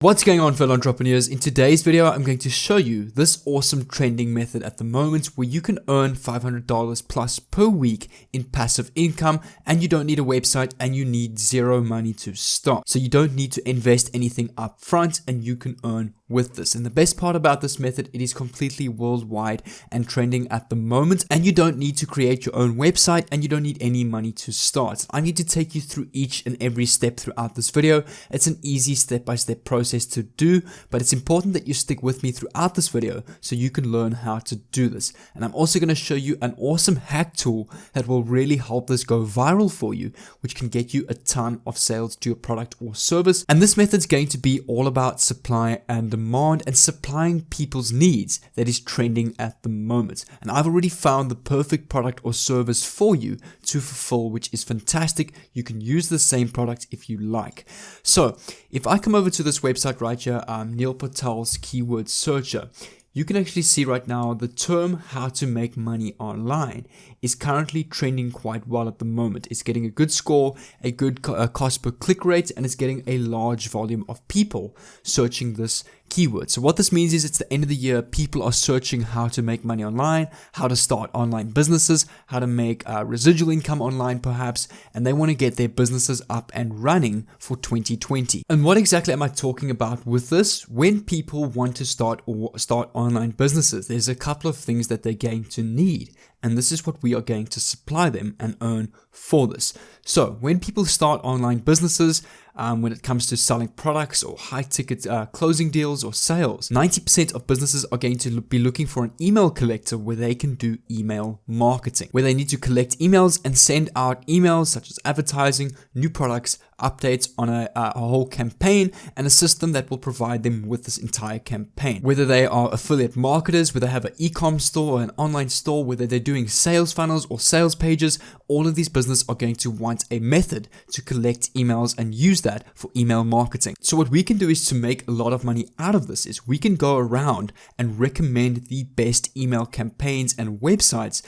What's going on, fellow entrepreneurs? In today's video, I'm going to show you this awesome trending method at the moment where you can earn $500 plus per week in passive income, and you don't need a website and you need zero money to start. So you don't need to invest anything up front and you can earn with this. And the best part about this method, it is completely worldwide and trending at the moment, and you don't need to create your own website and you don't need any money to start. I need to take you through each and every step throughout this video. It's an easy step-by-step process to do, but it's important that you stick with me throughout this video so you can learn how to do this. And I'm also going to show you an awesome hack tool that will really help this go viral for you, which can get you a ton of sales to your product or service. And this method is going to be all about supply and demand and supplying people's needs that is trending at the moment. And I've already found the perfect product or service for you to fulfill, which is fantastic. You can use the same product if you like. So if I come over to this website right here, Neil Patel's keyword searcher, you can actually see right now the term how to make money online is currently trending quite well at the moment. It's getting a good score, a good cost per click rate, and it's getting a large volume of people searching this keyword. So what this means is it's the end of the year, people are searching how to make money online, how to start online businesses, how to make residual income online perhaps, and they want to get their businesses up and running for 2020. And what exactly am I talking about with this? When people want to start online businesses, there's a couple of things that they're going to need. And this is what we are going to supply them and earn for this. So when people start online businesses, when it comes to selling products or high ticket closing deals or sales, 90% of businesses are going to be looking for an email collector where they can do email marketing, where they need to collect emails and send out emails such as advertising, new products, updates on a whole campaign, and a system that will provide them with this entire campaign. Whether they are affiliate marketers, whether they have an e-com store or an online store, whether they're doing sales funnels or sales pages, all of these businesses are going to want a method to collect emails and use that for email marketing. So what we can do is to make a lot of money out of this is we can go around and recommend the best email campaigns and websites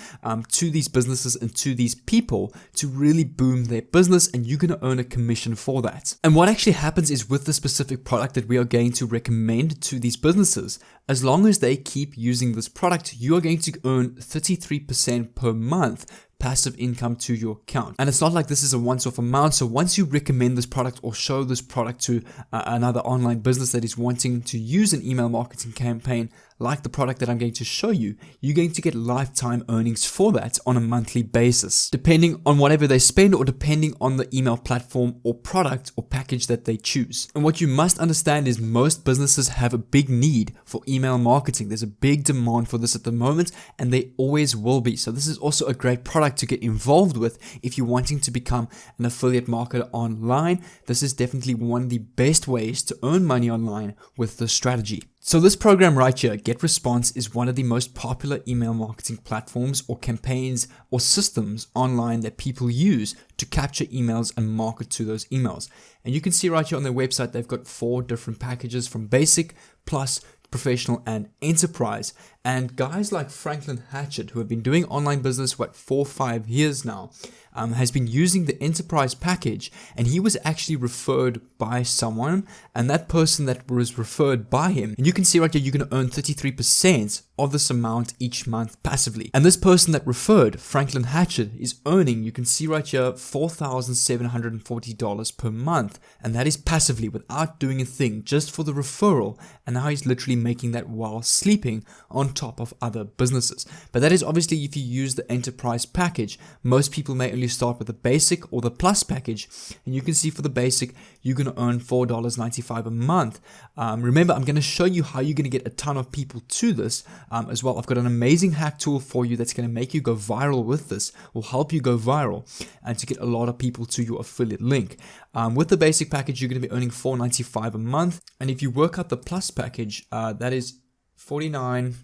to these businesses and to these people to really boom their business, and you're going to earn a commission for that. And what actually happens is with the specific product that we are going to recommend to these businesses, as long as they keep using this product, you are going to earn 33% per month passive income to your account. And it's not like this is a once-off amount. So once you recommend this product or show this product to another online business that is wanting to use an email marketing campaign like the product that I'm going to show you, you're going to get lifetime earnings for that on a monthly basis, depending on whatever they spend or depending on the email platform or product or package that they choose. And what you must understand is most businesses have a big need for email marketing. There's a big demand for this at the moment, and they always will be. So this is also a great product to get involved with if you're wanting to become an affiliate marketer online. This is definitely one of the best ways to earn money online with this strategy. So this program right here, GetResponse, is one of the most popular email marketing platforms or campaigns or systems online that people use to capture emails and market to those emails. And you can see right here on their website, they've got 4 different packages from basic, plus, professional, and enterprise. And guys like Franklin Hatchett, who have been doing online business, 4 or 5 years now, has been using the enterprise package, and he was actually referred by someone, and that person that was referred by him, and you can see right here, you're going to earn 33% of this amount each month passively. And this person that referred, Franklin Hatchett, is earning, you can see right here, $4,740 per month, and that is passively without doing a thing, just for the referral. And now he's literally making that while sleeping on top of other businesses. But that is obviously if you use the enterprise package. Most people may only start with the basic or the plus package, and you can see for the basic you're going to earn $4.95 a month. Remember, I'm going to show you how you're going to get a ton of people to this as well. I've got an amazing hack tool for you that's going to make you go viral with this, will help you go viral and to get a lot of people to your affiliate link. With the basic package, you're going to be earning $4.95 a month, and if you work out the plus package, that is $49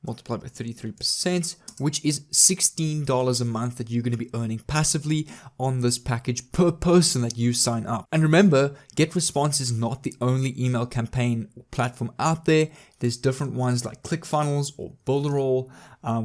multiplied by 33%, which is $16 a month that you're going to be earning passively on this package per person that you sign up. And remember, GetResponse is not the only email campaign platform out there. There's different ones like ClickFunnels or Builderall,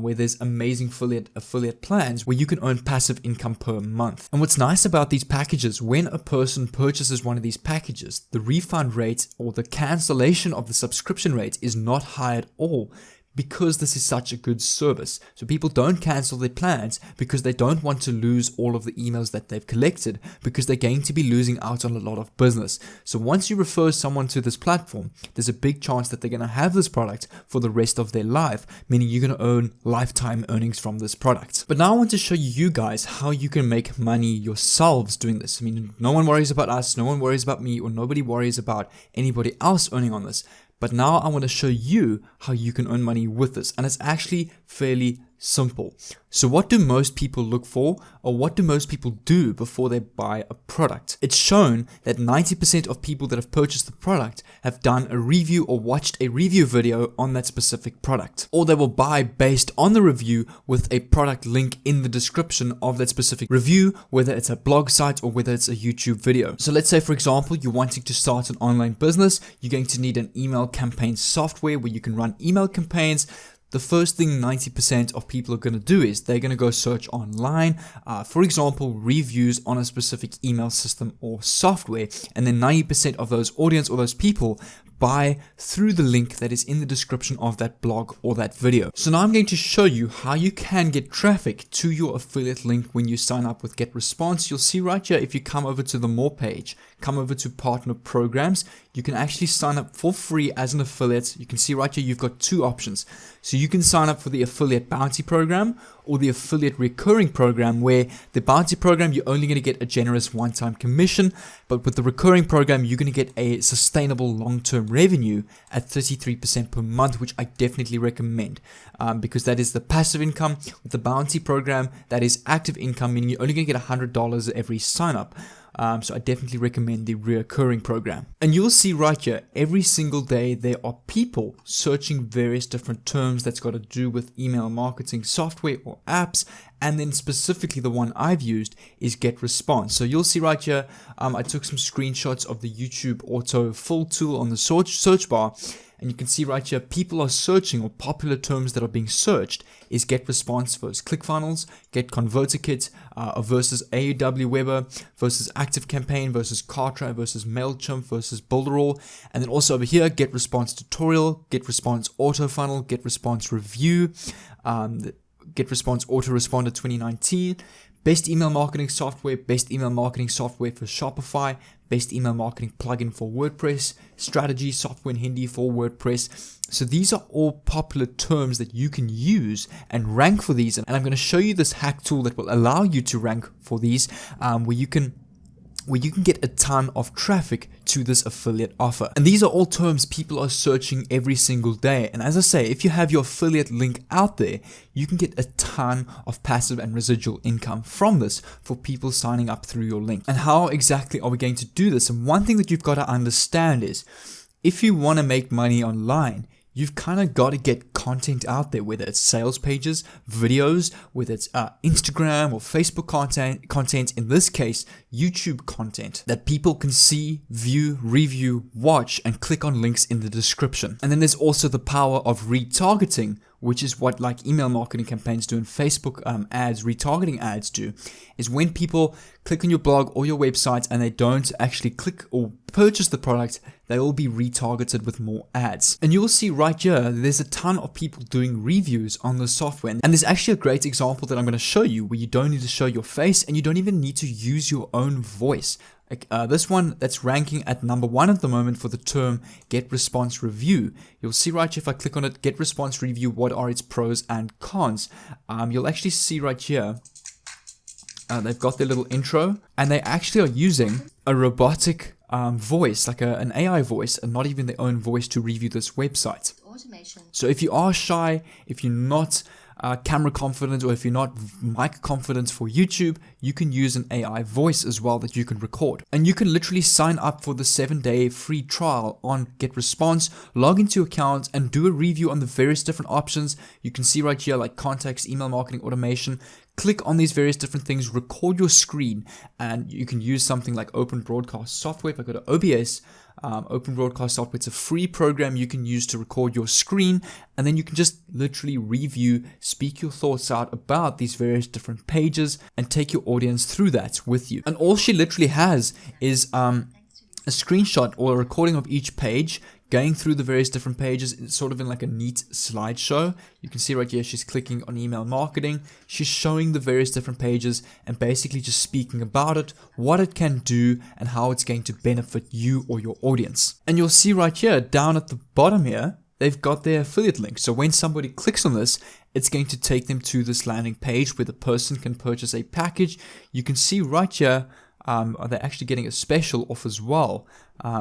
where there's amazing affiliate plans where you can earn passive income per month. And what's nice about these packages, when a person purchases one of these packages, the refund rate or the cancellation of the subscription rate is not high at all, because this is such a good service. So people don't cancel their plans because they don't want to lose all of the emails that they've collected, because they're going to be losing out on a lot of business. So once you refer someone to this platform, there's a big chance that they're going to have this product for the rest of their life, meaning you're going to earn lifetime earnings from this product. But now I want to show you guys how you can make money yourselves doing this. I mean, no one worries about us, no one worries about me, or nobody worries about anybody else earning on this. But now I want to show you how you can earn money with this, and it's actually fairly simple. So what do most people look for, or what do most people do before they buy a product? It's shown that 90% of people that have purchased the product have done a review or watched a review video on that specific product, or they will buy based on the review with a product link in the description of that specific review, whether it's a blog site or whether it's a YouTube video. So let's say, for example, you're wanting to start an online business. You're going to need an email campaign software where you can run email campaigns. The first thing 90% of people are going to do is they're going to go search online, for example, reviews on a specific email system or software, and then 90% of those audience or those people buy through the link that is in the description of that blog or that video. So now I'm going to show you how you can get traffic to your affiliate link when you sign up with GetResponse. You'll see right here, if you come over to the More page, come over to Partner Programs, you can actually sign up for free as an affiliate. You can see right here, you've got two options. So you can sign up for the Affiliate Bounty Program or the Affiliate Recurring Program, where the Bounty Program, you're only going to get a generous one-time commission, but with the Recurring Program, you're going to get a sustainable long-term revenue at 33% per month, which I definitely recommend, because that is the passive income. With the Bounty Program, that is active income, meaning you're only going to get $100 every sign-up. So I definitely recommend the recurring program. And you'll see right here, every single day there are people searching various different terms that's got to do with email marketing software or apps. And then specifically the one I've used is GetResponse. So you'll see right here, I took some screenshots of the YouTube auto fill tool on the search bar. And you can see right here, people are searching, or popular terms that are being searched is GetResponse versus ClickFunnels, GetConverterKit versus Aweber versus ActiveCampaign versus Kartra versus MailChimp versus Builderall. And then also over here, GetResponse Tutorial, GetResponse AutoFunnel, GetResponse Review, GetResponse Autoresponder 2019, Best Email Marketing Software, Best Email Marketing Software for Shopify, Best Email Marketing Plugin for WordPress, Strategy Software in Hindi for WordPress. So these are all popular terms that you can use and rank for these. And I'm going to show you this hack tool that will allow you to rank for these, where you can get a ton of traffic to this affiliate offer. And these are all terms people are searching every single day. And as I say, if you have your affiliate link out there, you can get a ton of passive and residual income from this for people signing up through your link. And how exactly are we going to do this? And one thing that you've got to understand is, if you want to make money online, you've kind of got to get content out there, whether it's sales pages, videos, whether it's Instagram or Facebook content, in this case, YouTube content that people can see, view, review, watch, and click on links in the description. And then there's also the power of retargeting, which is what like email marketing campaigns do and Facebook ads, retargeting ads do, is when people click on your blog or your website and they don't actually click or purchase the product, they will be retargeted with more ads. And you'll see right here, there's a ton of people doing reviews on the software. And there's actually a great example that I'm going to show you where you don't need to show your face and you don't even need to use your own voice. This one that's ranking at number 1 at the moment for the term GetResponse Review. You'll see right here, if I click on it, GetResponse Review, what are its pros and cons? You'll actually see right here, they've got their little intro, and they actually are using a robotic voice, like an AI voice, and not even their own voice to review this website. Automation. So if you are shy, if you're not camera confident, or if you're not mic confident for YouTube, you can use an AI voice as well that you can record. And you can literally sign up for the 7-day free trial on GetResponse, log into your account and do a review on the various different options. You can see right here like contacts, email marketing, automation. Click on these various different things, record your screen, and you can use something like Open Broadcast software. If I go to OBS, Open Broadcast software, it's a free program you can use to record your screen, and then you can just literally review, speak your thoughts out about these various different pages, and take your audience through that with you. And all she literally has is a screenshot or a recording of each page, going through the various different pages, sort of in like a neat slideshow. You can see right here, she's clicking on email marketing. She's showing the various different pages and basically just speaking about it, what it can do, and how it's going to benefit you or your audience. And you'll see right here, down at the bottom here, they've got their affiliate link. So when somebody clicks on this, it's going to take them to this landing page where the person can purchase a package. You can see right here, they're actually getting a special off as well,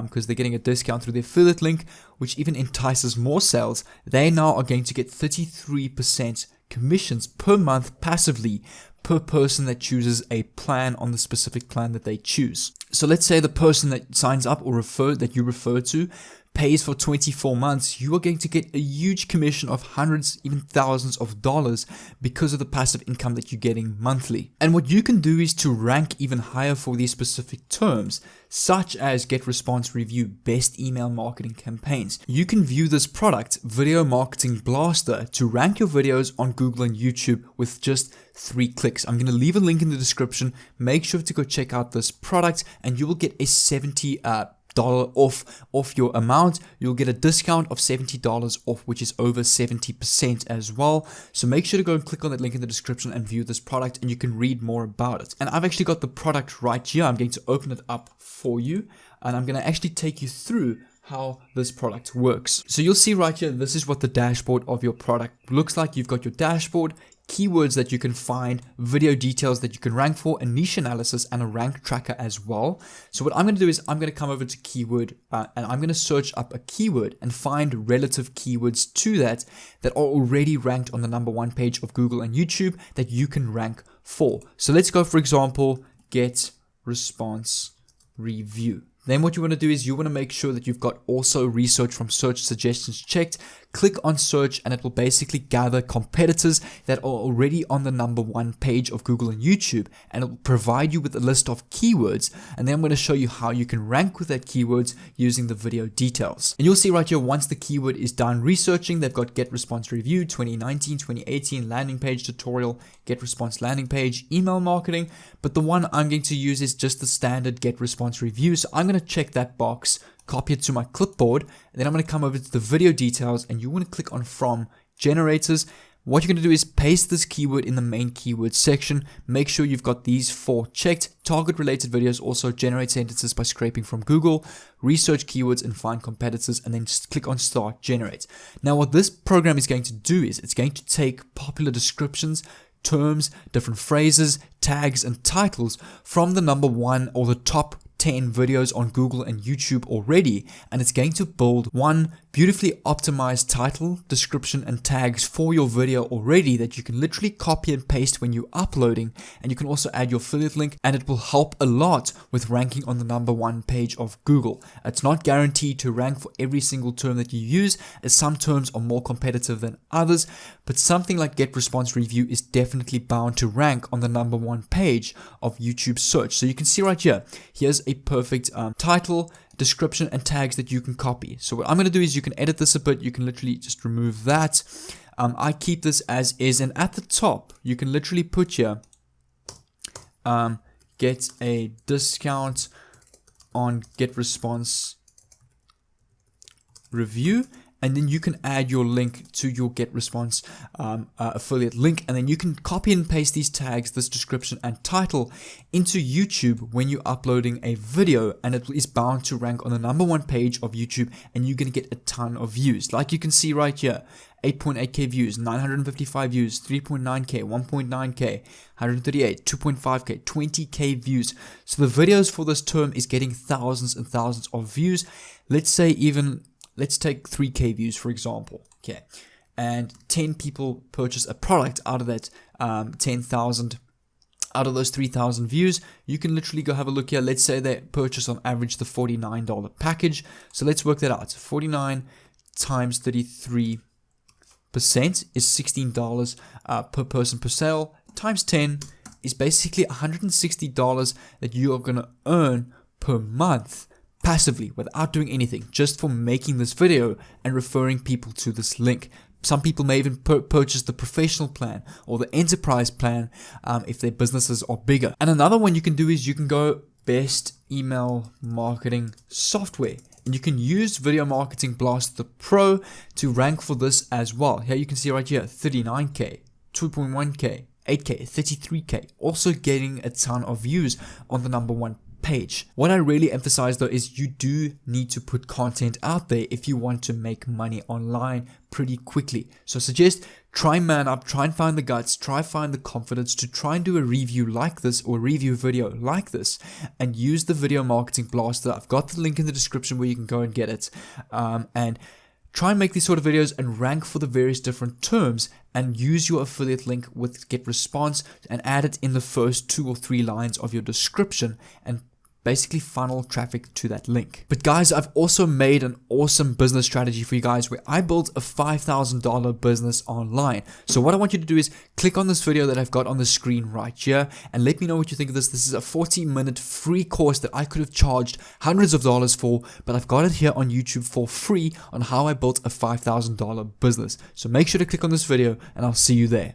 because they're getting a discount through the affiliate link, which even entices more sales. They now are going to get 33% commissions per month passively per person that chooses a plan on the specific plan that they choose. So let's say the person that signs up or that you refer to pays for 24 months, you are going to get a huge commission of hundreds, even thousands of dollars because of the passive income that you're getting monthly. And what you can do is to rank even higher for these specific terms, such as GetResponse Review Best Email Marketing Campaigns. You can view this product, Video Marketing Blaster, to rank your videos on Google and YouTube with just 3 clicks. I'm going to leave a link in the description. Make sure to go check out this product and you will get a $70 off your amount. You'll get a discount of $70 off, which is over 70% as well. So make sure to go and click on that link in the description and view this product, and you can read more about it. And I've actually got the product right here. I'm going to open it up for you, and I'm going to actually take you through how this product works. So you'll see right here, this is what the dashboard of your product looks like. You've got your dashboard, keywords that you can find, video details that you can rank for, a niche analysis, and a rank tracker as well. So what I'm going to do is I'm going to come over to keyword and I'm going to search up a keyword and find relative keywords to that are already ranked on the #1 page of Google and YouTube that you can rank for. So let's go, for example, GetResponse Review. Then what you want to do is you want to make sure that you've got also research from search suggestions checked. Click on search and it will basically gather competitors that are already on the #1 page of Google and YouTube, and it will provide you with a list of keywords. And then I'm going to show you how you can rank with that keywords using the video details. And you'll see right here, once the keyword is done researching, they've got GetResponse Review 2019, 2018, landing page tutorial, GetResponse landing page, email marketing. But the one I'm going to use is just the standard GetResponse Review. So I'm going to check that box, copy it to my clipboard, and then I'm going to come over to the video details, and you want to click on from generators. What you're going to do is paste this keyword in the main keyword section. Make sure you've got these 4 checked. Target related videos, also generate sentences by scraping from Google, research keywords and find competitors, and then just click on start generate. Now what this program is going to do is it's going to take popular descriptions, terms, different phrases, tags, and titles from the #1 or the top 10 videos on Google and YouTube already, and it's going to build one beautifully optimized title, description, and tags for your video already that you can literally copy and paste when you're uploading. And you can also add your affiliate link, and it will help a lot with ranking on the #1 page of Google. It's not guaranteed to rank for every single term that you use, as some terms are more competitive than others, but something like GetResponse Review is definitely bound to rank on the #1 page of YouTube search. So you can see right here, here's a perfect title, description, and tags that you can copy. So what I'm going to do is you can edit this a bit. You can literally just remove that. I keep this as is, and at the top you can literally put here get a discount on GetResponse Review, and then you can add your link to your GetResponse affiliate link, and then you can copy and paste these tags, this description and title into YouTube when you're uploading a video, and it is bound to rank on the #1 page of YouTube, and you're going to get a ton of views. Like you can see right here, 8.8k views, 955 views, 3.9k, 1.9k, 138, 2.5k, 20k views. So the videos for this term is getting thousands and thousands of views. Let's say even, let's take 3k views for example. Okay, and 10 people purchase a product out of that 10,000, out of those 3,000 views, you can literally go have a look here. Let's say they purchase on average the $49 package. So let's work that out. 49 times 33% is $16 per person per sale, times 10 is basically $160 that you are going to earn per month passively without doing anything, just for making this video and referring people to this link. Some people may even purchase the professional plan or the enterprise plan if their businesses are bigger. And another one you can do is you can go best email marketing software. And you can use Video Marketing Blaster Pro to rank for this as well. Here you can see right here, 39K, 2.1K, 8K, 33K, also getting a ton of views on the #1 page. What I really emphasize though is you do need to put content out there if you want to make money online pretty quickly. So I suggest try and man up, try and find the guts, try and find the confidence to try and do a review like this or a review video like this and use the Video Marketing Blaster. I've got the link in the description where you can go and get it, and try and make these sort of videos and rank for the various different terms and use your affiliate link with GetResponse and add it in the first 2 or 3 lines of your description and basically funnel traffic to that link. But guys, I've also made an awesome business strategy for you guys where I built a $5,000 business online. So what I want you to do is click on this video that I've got on the screen right here and let me know what you think of this. This is a 40-minute free course that I could have charged hundreds of dollars for, but I've got it here on YouTube for free on how I built a $5,000 business. So make sure to click on this video and I'll see you there.